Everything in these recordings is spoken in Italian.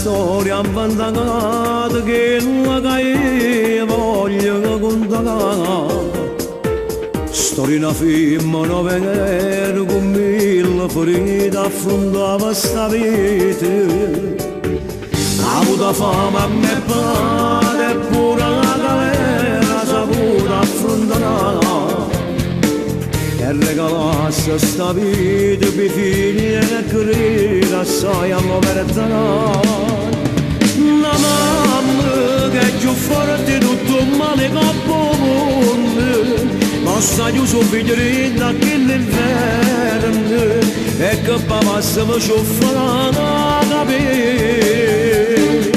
storia inventata che non la voglio contare. Storia una femmina venere con mille ferite affrontava sta vita. Ha avuto fame a me padre e pure la galera saputa affrontare. E regalasse sta vita per figli e credere assai alla verità. La mamma che è più forte di tutto il male che può mondo, ma sta chiuso figlio da che l'inverno e che passa mi ciuffa la capire.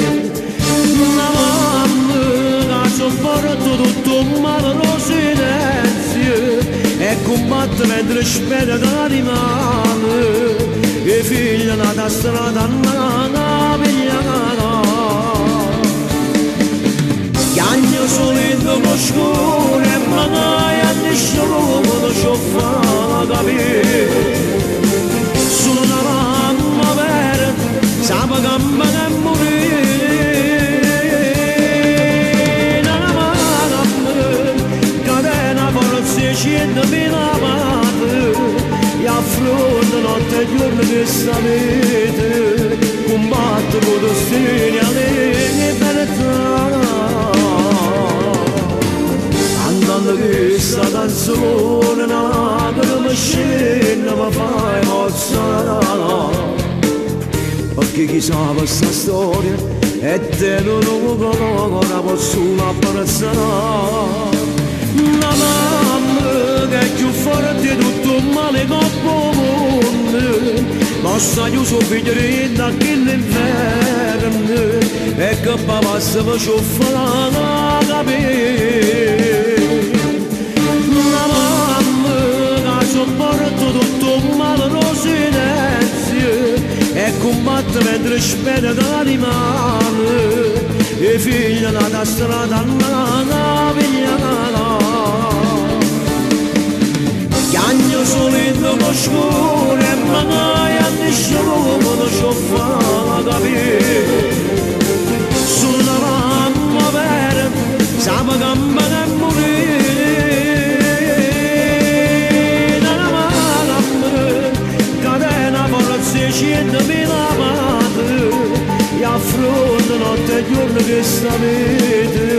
La mamma che sopporta tutto il male lo silenzio e combatte mentre spera da rimane e figlia nata strada nata pigliata. Chiagno solito con scuro e magari a nessuno lo so fa capire. Sono una mamma vera, sapeva che me ne morire. Una mamma, catena forse 100.000 amate, e affronta notte e giorno che sta vita, combatte con destini e verità. Cantando questa canzone che mi scende mi fa emozionare, perché chi sa questa storia e te non la posso apprezzare. La mamma che è più forte di tutto il male che può mondo, ma sta chiuso figlio da che l'inverno e che passa mi ciuffa la capire. La mamma che sopporta tutto il male lo silenzio e combatte mentre spera da rimane e figlia nata strada nata pigliata. Chiagno solito con scuro e magari a nessuno lo so fa capire. Sono una mamma vera, sapeva che me ne morire. Una mamma, catena forse 100.000 amate, e affronta notte e giorno che sta vita.